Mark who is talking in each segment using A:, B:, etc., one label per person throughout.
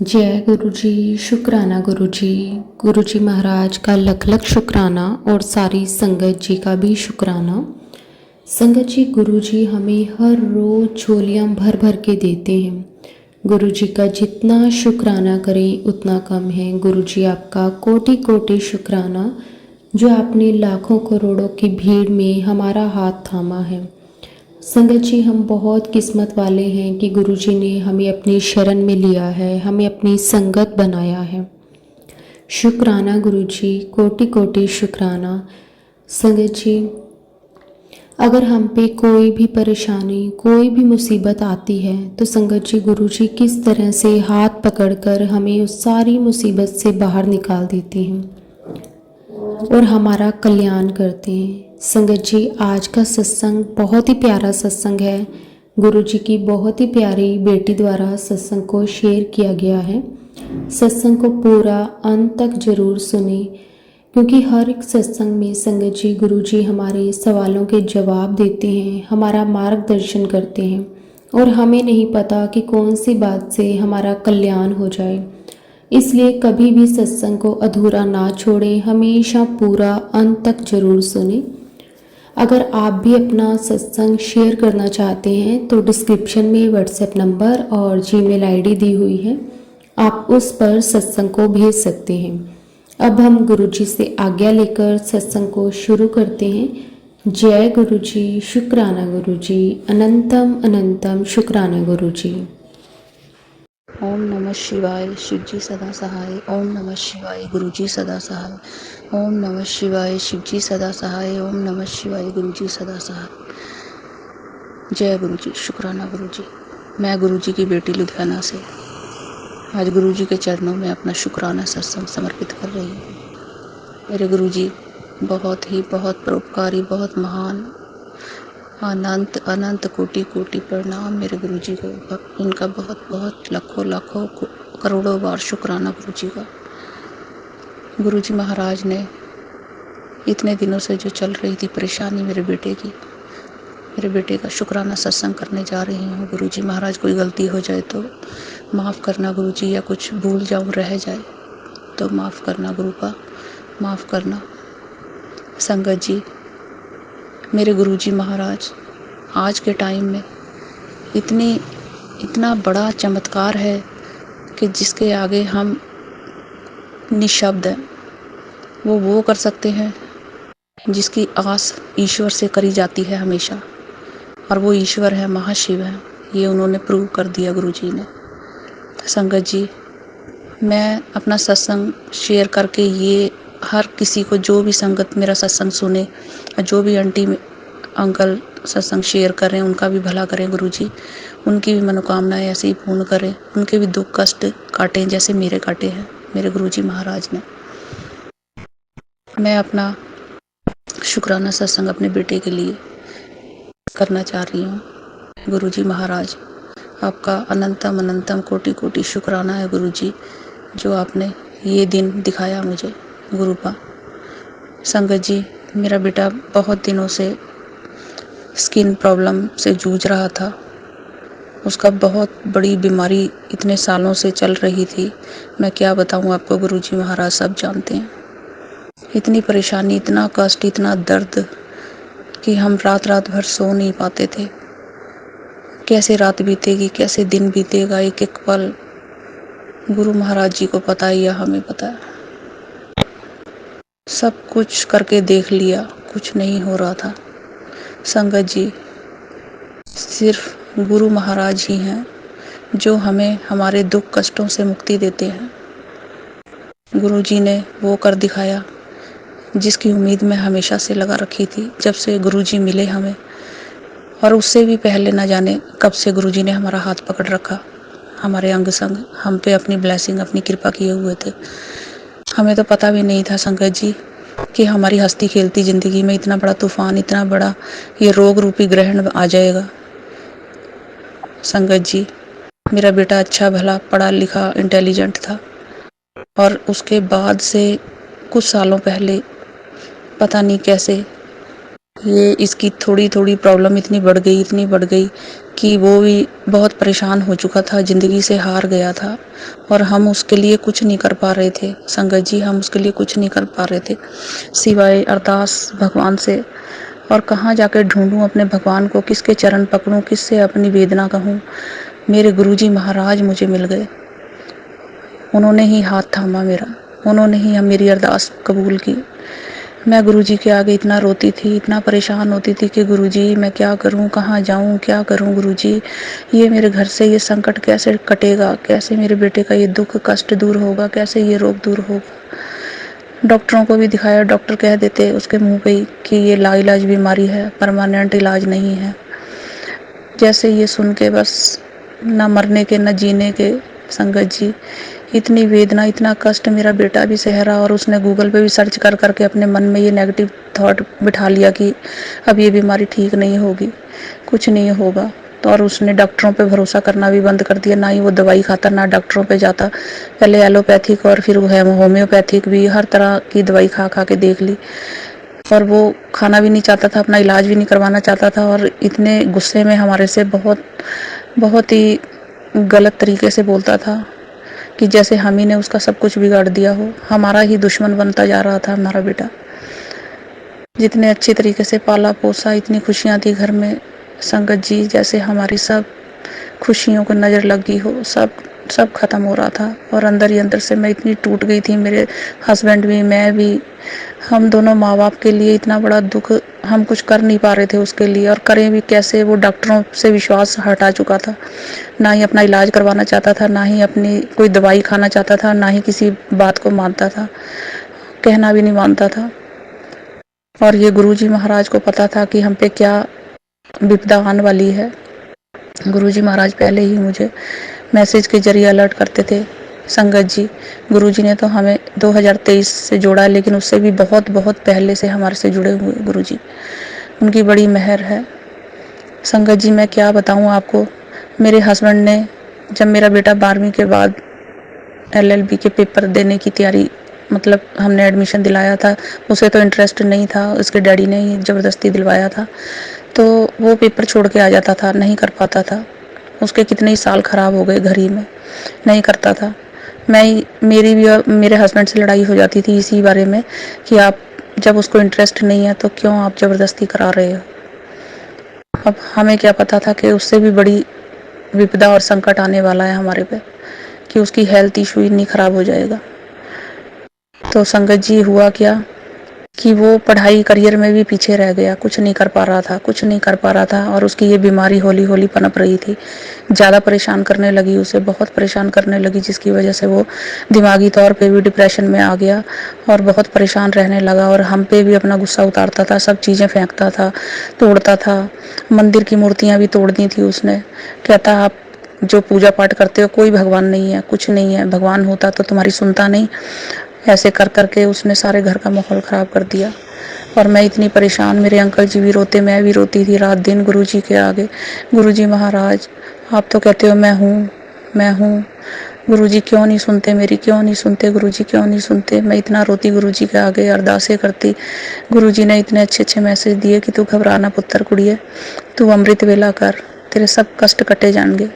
A: जय गुरु जी। शुक्राना गुरु जी। गुरु जी महाराज का लख लख शुक्राना और सारी संगत जी का भी शुक्राना। संगत जी, गुरु जी हमें हर रोज़ झोलियाँ भर भर के देते हैं। गुरु जी का जितना शुक्राना करें उतना कम है। गुरु जी आपका कोटि कोटि शुक्राना, जो आपने लाखों करोड़ों की भीड़ में हमारा हाथ थामा है। संगत जी, हम बहुत किस्मत वाले हैं कि गुरु जी ने हमें अपनी शरण में लिया है, हमें अपनी संगत बनाया है। शुक्राना गुरु जी, कोटि कोटि शुक्राना। संगत जी, अगर हम पे कोई भी परेशानी, कोई भी मुसीबत आती है तो संगत जी, गुरु जी किस तरह से हाथ पकड़कर हमें उस सारी मुसीबत से बाहर निकाल देते हैं और हमारा कल्याण करते हैं। संगत जी, आज का सत्संग बहुत ही प्यारा सत्संग है। गुरु जी की बहुत ही प्यारी बेटी द्वारा सत्संग को शेयर किया गया है। सत्संग को पूरा अंत तक जरूर सुने, क्योंकि हर एक सत्संग में संगत जी, गुरु जी हमारे सवालों के जवाब देते हैं, हमारा मार्गदर्शन करते हैं और हमें नहीं पता कि कौन सी बात से हमारा कल्याण हो जाए। इसलिए कभी भी सत्संग को अधूरा ना छोड़ें, हमेशा पूरा अंत तक जरूर सुने। अगर आप भी अपना सत्संग शेयर करना चाहते हैं तो डिस्क्रिप्शन में व्हाट्सएप नंबर और जीमेल आईडी दी हुई है, आप उस पर सत्संग को भेज सकते हैं। अब हम गुरु जी से आज्ञा लेकर सत्संग को शुरू करते हैं। जय गुरु जी। शुक्राना गुरु जी। अनंतम अनंतम शुक्राना गुरु जी।
B: ओम नमः शिवाय। शिव जी सदा सहाय। ओम नमः शिवाय। गुरु जी सदा सहाय। ओम नमः शिवाय। शिव जी सदा सहाय। ओम नमः शिवाय। गुरु जी सदा सहाय। जय गुरु जी। शुक्राना गुरु जी। मैं गुरु जी की बेटी लुधियाना से आज गुरु जी के चरणों में अपना शुक्राना सत्संग समर्पित कर रही हूँ। मेरे गुरु जी बहुत परोपकारी, बहुत महान, अनंत अनंत कोटि कोटि प्रणाम मेरे गुरु जी को। इनका बहुत बहुत लाखों लाखों करोड़ों बार शुक्राना गुरु जी का। गुरु जी महाराज ने इतने दिनों से जो चल रही थी परेशानी मेरे बेटे की, मेरे बेटे का शुक्राना सत्संग करने जा रही हूँ। गुरु जी महाराज, कोई गलती हो जाए तो माफ़ करना गुरु जी, या कुछ भूल जाऊँ रह जाए तो माफ़ करना गुरु का, माफ़ करना। संगत जी, मेरे गुरु जी महाराज आज के टाइम में इतना बड़ा चमत्कार है कि जिसके आगे हम निशब्द हैं। वो कर सकते हैं जिसकी आस ईश्वर से करी जाती है हमेशा, और वो ईश्वर है, महाशिव है। ये उन्होंने प्रूव कर दिया गुरु जी ने। संगत जी, मैं अपना सत्संग शेयर करके ये हर किसी को, जो भी संगत मेरा सत्संग सुने, जो भी आंटी अंकल सत्संग शेयर करें, उनका भी भला करें गुरु जी। उनकी भी मनोकामनाएं ऐसे ही पूर्ण करें, उनके भी दुख कष्ट काटें जैसे मेरे काटे हैं मेरे गुरु जी महाराज ने। मैं अपना शुक्राना सत्संग अपने बेटे के लिए करना चाह रही हूँ। गुरु जी महाराज, आपका अनंतम अनंतम कोटि कोटि शुक्राना है गुरु जी, जो आपने ये दिन दिखाया मुझे गुरु का। संगत जी, मेरा बेटा बहुत दिनों से स्किन प्रॉब्लम से जूझ रहा था। उसका बहुत बड़ी बीमारी इतने सालों से चल रही थी। मैं क्या बताऊं आपको गुरु जी महाराज, सब जानते हैं। इतनी परेशानी, इतना कष्ट, इतना दर्द कि हम रात रात भर सो नहीं पाते थे। कैसे रात बीतेगी, कैसे दिन बीतेगा, एक एक पल गुरु महाराज जी को पता है या हमें पता है। सब कुछ करके देख लिया, कुछ नहीं हो रहा था। संगत जी, सिर्फ गुरु महाराज ही हैं जो हमें हमारे दुख कष्टों से मुक्ति देते हैं। गुरु जी ने वो कर दिखाया जिसकी उम्मीद मैं हमेशा से लगा रखी थी, जब से गुरु जी मिले हमें। और उससे भी पहले न जाने कब से गुरु जी ने हमारा हाथ पकड़ रखा, हमारे अंग संग हम पे अपनी ब्लेसिंग, अपनी कृपा किए हुए थे। हमें तो पता भी नहीं था संगत जी कि हमारी हंसती खेलती ज़िंदगी में इतना बड़ा तूफान, इतना बड़ा ये रोग रूपी ग्रहण आ जाएगा। संगत जी, मेरा बेटा अच्छा भला पढ़ा लिखा इंटेलिजेंट था, और उसके बाद से कुछ सालों पहले पता नहीं कैसे ये इसकी थोड़ी थोड़ी प्रॉब्लम इतनी बढ़ गई कि वो भी बहुत परेशान हो चुका था, ज़िंदगी से हार गया था और हम उसके लिए कुछ नहीं कर पा रहे थे। संगत जी, हम उसके लिए कुछ नहीं कर पा रहे थे सिवाय अरदास भगवान से। और कहाँ जाकर ढूंढूं अपने भगवान को, किसके चरण पकड़ूं, किससे अपनी वेदना कहूं। मेरे गुरुजी महाराज मुझे मिल गए। उन्होंने ही हाथ थामा मेरा, उन्होंने ही मेरी अरदास कबूल की। मैं गुरुजी के आगे इतना रोती थी, इतना परेशान होती थी कि गुरुजी मैं क्या करूं, कहाँ जाऊं, क्या करूं गुरुजी, ये मेरे घर से ये संकट कैसे कटेगा, कैसे मेरे बेटे का ये दुख कष्ट दूर होगा, कैसे ये रोग दूर होगा। डॉक्टरों को भी दिखाया, डॉक्टर कह देते उसके मुंह पे ही कि ये लाइलाज बीमारी है, परमानेंट इलाज नहीं है। जैसे ये सुन के बस न मरने के न जीने के संगत जी, इतनी वेदना इतना कष्ट मेरा बेटा भी सह रहा, और उसने गूगल पे भी सर्च कर करके अपने मन में ये नेगेटिव थॉट बिठा लिया कि अब ये बीमारी ठीक नहीं होगी, कुछ नहीं होगा। तो और उसने डॉक्टरों पे भरोसा करना भी बंद कर दिया, ना ही वो दवाई खाता ना डॉक्टरों पे जाता। पहले एलोपैथिक और फिर होम्योपैथिक भी हर तरह की दवाई खा खा के देख ली, और वो खाना भी नहीं चाहता था, अपना इलाज भी नहीं करवाना चाहता था, और इतने गुस्से में हमारे से बहुत बहुत ही गलत तरीके से बोलता था कि जैसे हम ही ने उसका सब कुछ बिगाड़ दिया हो। हमारा ही दुश्मन बनता जा रहा था हमारा बेटा। जितने अच्छे तरीके से पाला पोसा, इतनी खुशियां थी घर में संगत जी, जैसे हमारी सब खुशियों को नज़र लगी हो, सब खत्म हो रहा था। और अंदर ही अंदर से मैं इतनी टूट गई थी, मेरे हस्बैंड भी, मैं भी, हम दोनों माँ बाप के लिए इतना बड़ा दुख हम कुछ कर नहीं पा रहे थे उसके लिए, और करें भी कैसे। वो डॉक्टरों से विश्वास हटा चुका था, ना ही अपना इलाज करवाना चाहता था, ना ही अपनी कोई दवाई खाना चाहता था, ना ही किसी बात को मानता था, कहना भी नहीं मानता था। और ये गुरुजी महाराज को पता था कि हम पे क्या विपदा आने वाली है। गुरुजी महाराज पहले ही मुझे मैसेज के जरिए अलर्ट करते थे। संगत जी, गुरुजी ने तो हमें 2023 से जोड़ा, लेकिन उससे भी बहुत बहुत पहले से हमारे से जुड़े हुए गुरुजी, उनकी बड़ी मेहर है। संगत जी, मैं क्या बताऊं आपको, मेरे हस्बैंड ने जब मेरा बेटा 12वीं के बाद LLB के पेपर देने की तैयारी, मतलब हमने एडमिशन दिलाया था, उसे तो इंटरेस्ट नहीं था, उसके डैडी ने ही ज़बरदस्ती दिलवाया था, तो वो पेपर छोड़ के आ जाता था, नहीं कर पाता था। उसके कितने ही साल ख़राब हो गए घर ही में, नहीं करता था। मेरी भी और मेरे हस्बैंड से लड़ाई हो जाती थी इसी बारे में कि आप जब उसको इंटरेस्ट नहीं है तो क्यों आप ज़बरदस्ती करा रहे हो। अब हमें क्या पता था कि उससे भी बड़ी विपदा और संकट आने वाला है हमारे पे, कि उसकी हेल्थ इशू इतनी ख़राब हो जाएगा। तो संगत जी, हुआ क्या कि वो पढ़ाई करियर में भी पीछे रह गया, कुछ नहीं कर पा रहा था, और उसकी ये बीमारी हौली हौली पनप रही थी, ज़्यादा परेशान करने लगी, उसे बहुत परेशान करने लगी, जिसकी वजह से वो दिमागी तौर पे भी डिप्रेशन में आ गया और बहुत परेशान रहने लगा, और हम पे भी अपना गुस्सा उतारता था, सब चीज़ें फेंकता था, तोड़ता था। मंदिर की मूर्तियाँ भी तोड़ दी थी उसने। कहता, आप जो पूजा पाठ करते हो कोई भगवान नहीं है, कुछ नहीं है, भगवान होता तो तुम्हारी सुनता नहीं। ऐसे कर करके उसने सारे घर का माहौल ख़राब कर दिया। और मैं इतनी परेशान, मेरे अंकल जी भी रोते, मैं भी रोती थी रात दिन गुरुजी के आगे। गुरुजी महाराज, आप तो कहते हो मैं हूँ, गुरुजी क्यों नहीं सुनते मेरी, क्यों नहीं सुनते गुरुजी, क्यों नहीं सुनते। मैं इतना रोती गुरुजी के आगे, अरदासें करती। गुरुजी ने इतने अच्छे अच्छे मैसेज दिए कि तू घबराना पुत्र कुड़िए, तू अमृत वेला कर, तेरे सब कष्ट कटे जाएंगे,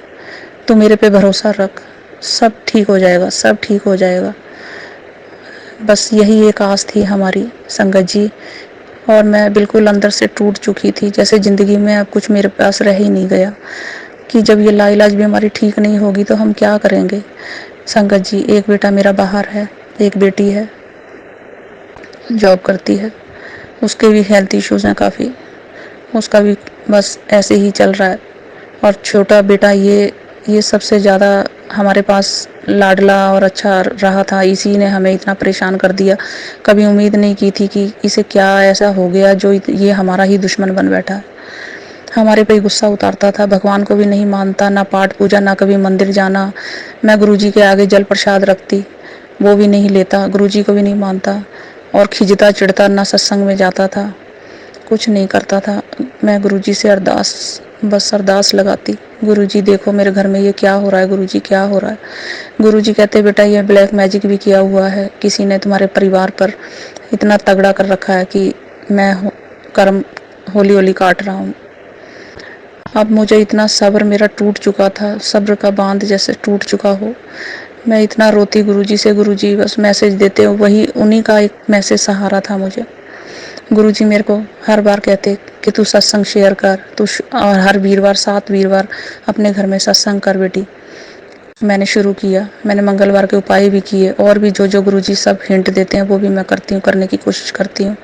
B: तू मेरे पे भरोसा रख, सब ठीक हो जाएगा, सब ठीक हो जाएगा। बस यही एक आस थी हमारी संगत जी, और मैं बिल्कुल अंदर से टूट चुकी थी, जैसे ज़िंदगी में अब कुछ मेरे पास रह ही नहीं गया, कि जब ये लाइलाज बीमारी ठीक नहीं होगी तो हम क्या करेंगे। संगत जी, एक बेटा मेरा बाहर है, एक बेटी है जॉब करती है, उसके भी हेल्थ इश्यूज़ हैं काफ़ी, उसका भी बस ऐसे ही चल रहा है। और छोटा बेटा ये सबसे ज़्यादा हमारे पास लाडला और अच्छा रहा था, इसी ने हमें इतना परेशान कर दिया। कभी उम्मीद नहीं की थी कि इसे क्या ऐसा हो गया जो ये हमारा ही दुश्मन बन बैठा है। हमारे पे गुस्सा उतारता था, भगवान को भी नहीं मानता, ना पाठ पूजा, ना कभी मंदिर जाना। मैं गुरुजी के आगे जल प्रसाद रखती, वो भी नहीं लेता, गुरुजी को भी नहीं मानता, और खिजता चिढ़ता, ना सत्संग में जाता था, कुछ नहीं करता था। मैं गुरुजी से बस अरदास लगाती, गुरुजी देखो मेरे घर में ये क्या हो रहा है, गुरुजी क्या हो रहा है। गुरुजी कहते, बेटा ये ब्लैक मैजिक भी किया हुआ है, किसी ने तुम्हारे परिवार पर इतना तगड़ा कर रखा है कि मैं कर्म होली होली काट रहा हूँ। अब मुझे इतना सब्र मेरा टूट चुका था, सब्र का बांध जैसे टूट चुका हो। मैं इतना रोती गुरुजी से, गुरुजी बस मैसेज देते हो, वही उन्हीं का एक मैसेज सहारा था मुझे। गुरुजी मेरे को हर बार कहते कि तू सत्संग शेयर कर, और हर वीरवार 7 वीरवार अपने घर में सत्संग कर बेटी। मैंने शुरू किया, मैंने मंगलवार के उपाय भी किए, और भी जो जो गुरुजी सब हिंट देते हैं वो भी मैं करती हूँ, करने की कोशिश करती हूँ।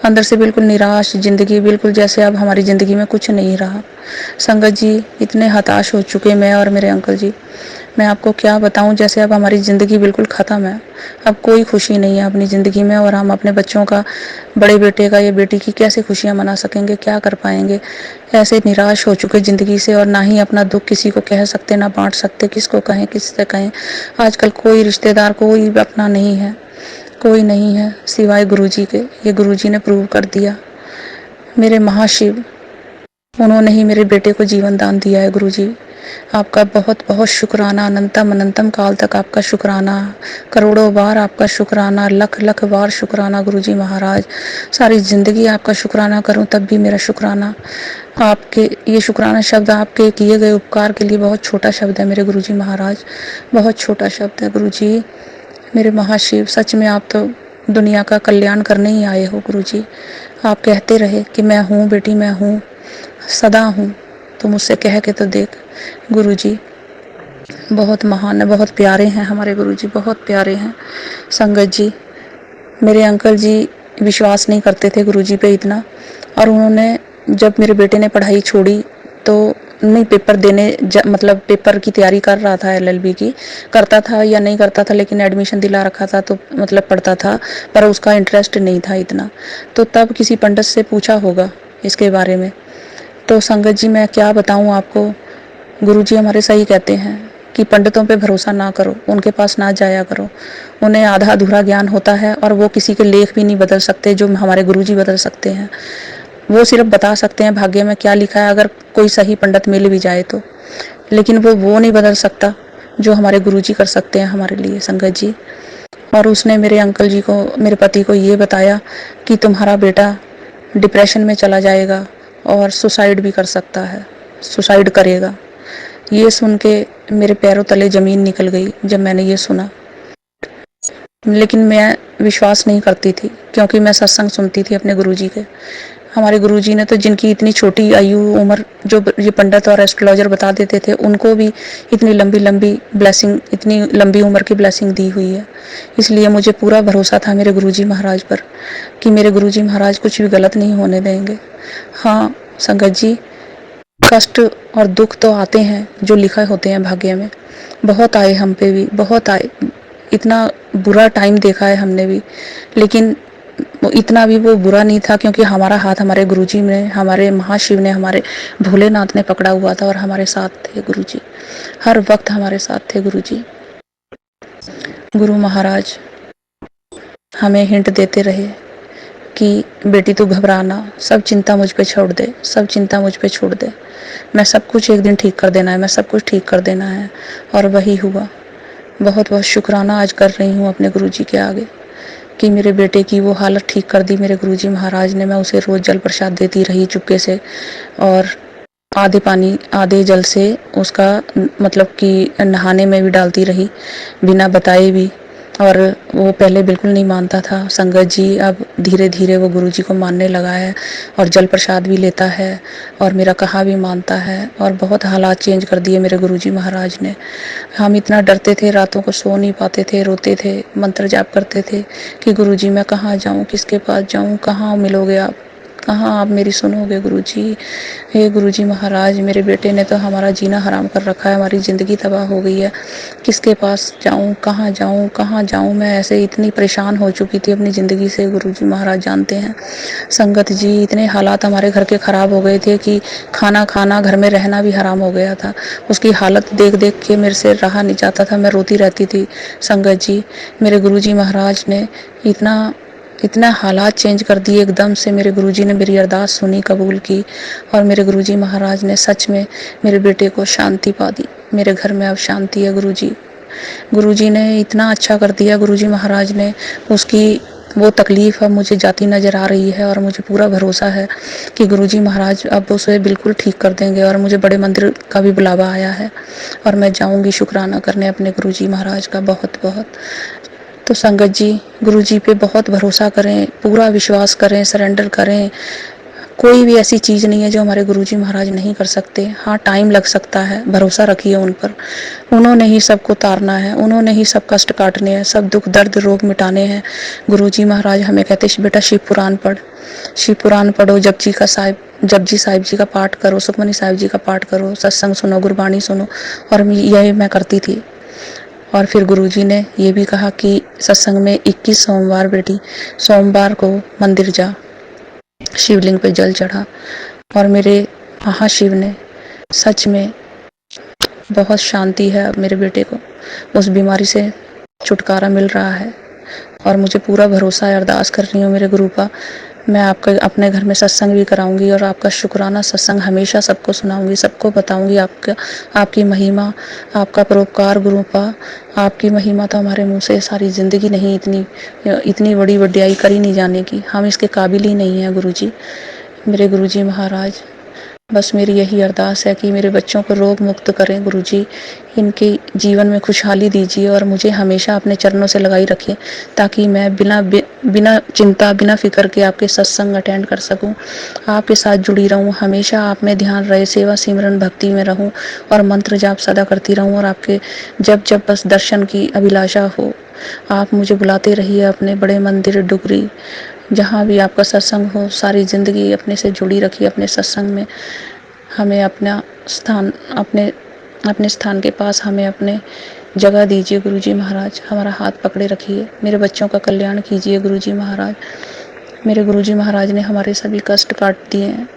B: अंदर से बिल्कुल निराश ज़िंदगी, बिल्कुल जैसे अब हमारी ज़िंदगी में कुछ नहीं रहा। संगत जी इतने हताश हो चुके मैं और मेरे अंकल जी, मैं आपको क्या बताऊं, जैसे अब हमारी ज़िंदगी बिल्कुल ख़त्म है। अब कोई खुशी नहीं है अपनी ज़िंदगी में, और हम अपने बच्चों का, बड़े बेटे का या बेटी की कैसे खुशियां मना सकेंगे, क्या कर पाएंगे। ऐसे निराश हो चुके ज़िंदगी से, और ना ही अपना दुख किसी को कह सकते, ना बांट सकते, किसको कहें किससे कहें। आजकल कोई रिश्तेदार, कोई अपना नहीं है, कोई नहीं है सिवाय गुरुजी के। ये गुरुजी ने प्रूव कर दिया। मेरे महाशिव, उन्होंने ही मेरे बेटे को जीवन दान दिया है। गुरुजी आपका बहुत बहुत शुक्राना, अनंतम अनंतम काल तक आपका शुक्राना, करोड़ों बार आपका शुक्राना, लख लख बार शुक्राना गुरुजी महाराज। सारी ज़िंदगी आपका शुक्राना करूं तब भी मेरा शुक्राना। आपके ये शुक्राना शब्द आपके किए गए उपकार के लिए बहुत छोटा शब्द है मेरे गुरुजी महाराज, बहुत छोटा शब्द है। गुरुजी मेरे महाशिव, सच में आप तो दुनिया का कल्याण करने ही आए हो गुरुजी। आप कहते रहे कि मैं हूँ बेटी, मैं हूँ, सदा हूँ, तो मुझसे कह के तो देख। गुरुजी बहुत महान है, बहुत प्यारे हैं हमारे गुरुजी, बहुत प्यारे हैं। संगत जी, मेरे अंकल जी विश्वास नहीं करते थे गुरुजी पे इतना, और उन्होंने जब मेरे बेटे ने पढ़ाई छोड़ी तो नहीं, पेपर देने मतलब पेपर की तैयारी कर रहा था, LLB की करता था या नहीं करता था, लेकिन एडमिशन दिला रखा था तो मतलब पढ़ता था, पर उसका इंटरेस्ट नहीं था इतना। तो तब किसी पंडित से पूछा होगा इसके बारे में। तो संगत जी मैं क्या बताऊं आपको, गुरुजी हमारे सही कहते हैं कि पंडितों पे भरोसा ना करो, उनके पास ना जाया करो, उन्हें आधा अधूरा ज्ञान होता है, और वो किसी के लेख भी नहीं बदल सकते जो हमारे गुरुजी बदल सकते हैं। वो सिर्फ बता सकते हैं भाग्य में क्या लिखा है, अगर कोई सही पंडित मिल भी जाए तो, लेकिन वो नहीं बदल सकता जो हमारे गुरुजी कर सकते हैं हमारे लिए। संगत जी, और उसने मेरे अंकल जी को, मेरे पति को ये बताया कि तुम्हारा बेटा डिप्रेशन में चला जाएगा और सुसाइड भी कर सकता है, सुसाइड करेगा। ये सुन के मेरे पैरों तले ज़मीन निकल गई जब मैंने ये सुना, लेकिन मैं विश्वास नहीं करती थी क्योंकि मैं सत्संग सुनती थी अपने गुरुजी के। हमारे गुरुजी ने तो जिनकी इतनी छोटी आयु उम्र, जो ये पंडित और एस्ट्रोलॉजर बता देते थे, उनको भी इतनी लंबी लंबी ब्लेसिंग, इतनी लंबी उम्र की ब्लेसिंग दी हुई है। इसलिए मुझे पूरा भरोसा था मेरे गुरुजी महाराज पर कि मेरे गुरुजी महाराज कुछ भी गलत नहीं होने देंगे। हाँ संगत जी, कष्ट और दुख तो आते हैं जो लिखे होते हैं भाग्य में, बहुत आए हम पे भी, बहुत आए। इतना बुरा टाइम देखा है हमने भी, लेकिन इतना भी वो बुरा नहीं था क्योंकि हमारा हाथ हमारे गुरुजी ने, हमारे महाशिव ने, हमारे भोलेनाथ ने पकड़ा हुआ था, और हमारे साथ थे गुरुजी, हर वक्त हमारे साथ थे गुरुजी। गुरु महाराज हमें हिंट देते रहे कि बेटी तू घबराना, सब चिंता मुझ पे छोड़ दे, सब चिंता मुझ पे छोड़ दे, मैं सब कुछ एक दिन ठीक कर देना है, मैं सब कुछ ठीक कर देना है। और वही हुआ। बहुत बहुत शुक्राना आज कर रही हूँ अपने गुरुजी के आगे कि मेरे बेटे की वो हालत ठीक कर दी मेरे गुरुजी महाराज ने। मैं उसे रोज़ जल प्रसाद देती रही चुपके से, और आधे पानी आधे जल से उसका मतलब कि नहाने में भी डालती रही बिना बताए भी, और वो पहले बिल्कुल नहीं मानता था। संगत जी अब धीरे धीरे वो गुरुजी को मानने लगा है, और जल प्रसाद भी लेता है, और मेरा कहा भी मानता है, और बहुत हालात चेंज कर दिए मेरे गुरुजी महाराज ने। हम इतना डरते थे, रातों को सो नहीं पाते थे, रोते थे, मंत्र जाप करते थे कि गुरुजी मैं कहाँ जाऊँ, किसके पास जाऊँ, कहाँ मिलोगे आप, कहाँ आप मेरी सुनोगे गुरुजी। हे गुरुजी महाराज, मेरे बेटे ने तो हमारा जीना हराम कर रखा है, हमारी ज़िंदगी तबाह हो गई है, किसके पास जाऊँ, कहाँ जाऊँ, कहाँ जाऊँ। मैं ऐसे इतनी परेशान हो चुकी थी अपनी ज़िंदगी से, गुरुजी महाराज जानते हैं। संगत जी इतने हालात हमारे घर के ख़राब हो गए थे कि खाना खाना, घर में रहना भी हराम हो गया था। उसकी हालत देख देख के मेरे से रहा नहीं जाता था, मैं रोती रहती थी। संगत जी मेरे गुरुजी महाराज ने इतना हालात चेंज कर दिए एकदम से। मेरे गुरुजी ने मेरी अरदास सुनी, कबूल की, और मेरे गुरुजी महाराज ने सच में मेरे बेटे को शांति पा दी। मेरे घर में अब शांति है। गुरुजी ने इतना अच्छा कर दिया, गुरुजी महाराज ने उसकी वो तकलीफ़ अब मुझे जाती नज़र आ रही है और मुझे पूरा भरोसा है कि गुरुजी महाराज अब उसे बिल्कुल ठीक कर देंगे। और मुझे बड़े मंदिर का भी बुलावा आया है और मैं जाऊंगी शुक्राना करने अपने गुरुजी महाराज का बहुत बहुत। तो संगत जी, गुरुजी पे बहुत भरोसा करें, पूरा विश्वास करें, सरेंडर करें। कोई भी ऐसी चीज़ नहीं है जो हमारे गुरुजी महाराज नहीं कर सकते। हाँ, टाइम लग सकता है, भरोसा रखिए उन पर। उन्होंने ही सबको तारना है, उन्होंने ही सब कष्ट काटने हैं, सब दुख दर्द रोग मिटाने हैं। गुरुजी महाराज हमें कहते बेटा शिव पुराण पढ़, शिव पुराण पढ़ो, जपजी साहिब जी का पाठ करो, सुखमनी साहिब जी का पाठ करो, सत्संग सुनो, गुरबाणी सुनो। और यही मैं करती थी। और फिर गुरुजी ने ये भी कहा कि सत्संग में 21 सोमवार बेटी, सोमवार को मंदिर जा, शिवलिंग पे जल चढ़ा। और मेरे महाशिव ने सच में बहुत शांति है। अब मेरे बेटे को उस बीमारी से छुटकारा मिल रहा है और मुझे पूरा भरोसा है। अरदास कर रही हूँ मेरे गुरु का, मैं आपका अपने घर में सत्संग भी कराऊंगी और आपका शुक्राना सत्संग हमेशा सबको सुनाऊंगी, सबको बताऊंगी आपकी महिमा, आपका परोपकार गुरु का। आपकी महिमा तो हमारे मुंह से सारी ज़िंदगी नहीं, इतनी बड़ी वड्याई करी नहीं जाने की, हम इसके काबिल ही नहीं हैं गुरुजी। मेरे गुरुजी महाराज, बस मेरी यही अरदास है कि मेरे बच्चों को रोग मुक्त करें गुरुजी, इनके जीवन में खुशहाली दीजिए और मुझे हमेशा अपने चरणों से लगाई रखें, ताकि मैं बिना चिंता, बिना फिक्र के आपके सत्संग अटेंड कर सकूं, आपके साथ जुड़ी रहूं, हमेशा आप में ध्यान रहे, सेवा सिमरन भक्ति में रहूं और मंत्र जाप सदा करती रहूं। और आपके जब जब बस दर्शन की अभिलाषा हो, आप मुझे बुलाते रहिए अपने बड़े मंदिर डुगरी, जहाँ भी आपका सत्संग हो। सारी ज़िंदगी अपने से जुड़ी रखिए अपने सत्संग में। हमें अपना स्थान, अपने स्थान के पास हमें अपने जगह दीजिए गुरुजी महाराज। हमारा हाथ पकड़े रखिए, मेरे बच्चों का कल्याण कीजिए गुरुजी महाराज। मेरे गुरुजी महाराज ने हमारे सभी कष्ट काट दिए हैं।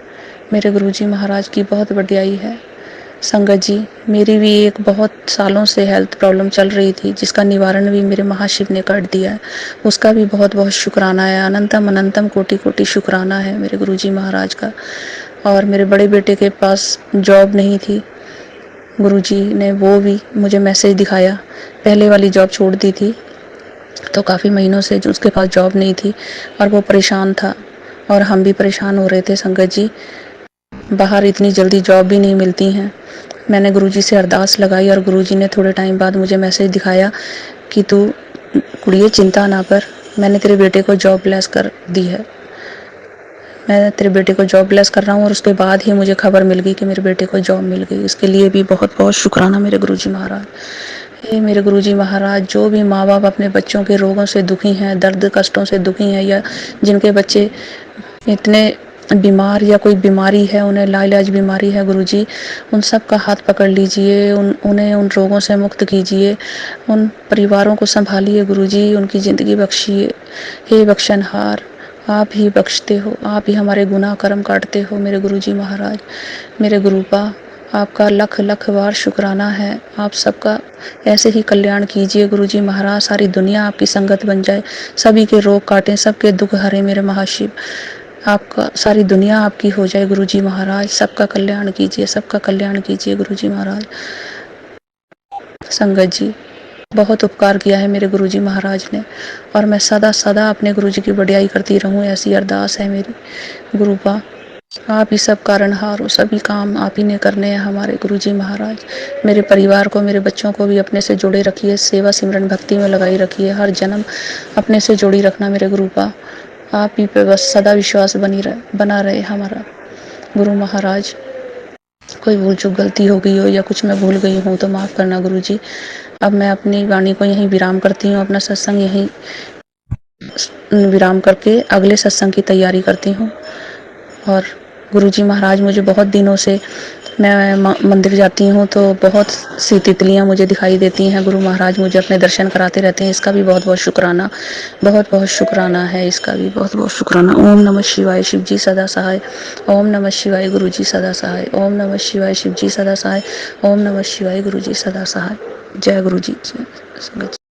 B: मेरे गुरुजी महाराज की बहुत वड्याई है। संगत जी, मेरी भी एक बहुत सालों से हेल्थ प्रॉब्लम चल रही थी, जिसका निवारण भी मेरे महाशिव ने कर दिया है। उसका भी बहुत बहुत शुक्राना है, अनंतम अनंतम कोटि कोटि शुक्राना है मेरे गुरुजी महाराज का। और मेरे बड़े बेटे के पास जॉब नहीं थी, गुरुजी ने वो भी मुझे मैसेज दिखाया। पहले वाली जॉब छोड़ दी थी तो काफ़ी महीनों से जो उसके पास जॉब नहीं थी और वो परेशान था और हम भी परेशान हो रहे थे। संगत जी, बाहर इतनी जल्दी जॉब भी नहीं मिलती हैं। मैंने गुरुजी से अरदास लगाई और गुरुजी ने थोड़े टाइम बाद मुझे मैसेज दिखाया कि तू कुड़िए चिंता ना कर, मैंने तेरे बेटे को जॉब ब्लेस कर दी है, मैं तेरे बेटे को जॉब ब्लेस कर रहा हूँ। और उसके बाद ही मुझे खबर मिल गई कि मेरे बेटे को जॉब मिल गई। इसके लिए भी बहुत बहुत शुक्राना मेरे गुरुजी महाराज। हे मेरे गुरुजी महाराज, जो भी माँ बाप अपने बच्चों के रोगों से दुखी हैं, दर्द कष्टों से दुखी हैं, या जिनके बच्चे इतने बीमार या कोई बीमारी है, उन्हें लाइलाज बीमारी है गुरुजी, उन सब का हाथ पकड़ लीजिए, उन्हें उन रोगों से मुक्त कीजिए, उन परिवारों को संभालिए गुरुजी, उनकी ज़िंदगी बख्शिए। हे बख्शनहार, आप ही बख्शते हो, आप ही हमारे गुनाह कर्म काटते हो मेरे गुरुजी महाराज। मेरे गुरुपा, आपका लख लख बार शुक्राना है। आप सबका ऐसे ही कल्याण कीजिए गुरुजी महाराज, सारी दुनिया आपकी संगत बन जाए, सभी के रोग काटें, सबके दुख हरे मेरे महाशिव। आपका सारी दुनिया आपकी हो जाए गुरुजी महाराज, सबका कल्याण कीजिए, सबका कल्याण कीजिए गुरुजी महाराज। संगत जी, बहुत उपकार किया है मेरे गुरुजी महाराज ने और मैं सदा सदा अपने गुरुजी की बढ़ियाई करती रहूं, ऐसी अरदास है मेरी। गुरुपा, आप ही सब कारणहार हो, सभी काम आप ही ने करने हैं हमारे गुरुजी महाराज। मेरे परिवार को, मेरे बच्चों को भी अपने से जोड़े रखिए, सेवा सिमरन भक्ति में लगाई रखिए, हर जन्म अपने से जोड़ी रखना मेरे गुरुपा। आप ही पे बस सदा विश्वास बना रहे हमारा गुरु महाराज। कोई भूल चूक गलती हो गई हो या कुछ मैं भूल गई हूँ तो माफ़ करना गुरुजी। अब मैं अपनी वाणी को यहीं विराम करती हूँ, अपना सत्संग यहीं विराम करके अगले सत्संग की तैयारी करती हूँ। और गुरुजी महाराज, मुझे बहुत दिनों से मैं मंदिर जाती हूँ तो बहुत सी तितलियाँ मुझे दिखाई देती हैं। गुरु महाराज मुझे अपने दर्शन कराते रहते हैं, इसका भी बहुत बहुत शुक्राना, बहुत बहुत शुक्राना है, इसका भी बहुत बहुत शुक्राना। ओम नमः शिवाय, शिव जी सदा सहाय। ओम नमः शिवाय, गुरु जी सदा सहाय। ओम नमः शिवाय, शिव जी सदा सहाय। ओम नमः शिवाय, गुरु जी सदा सहाय। जय गुरु जी।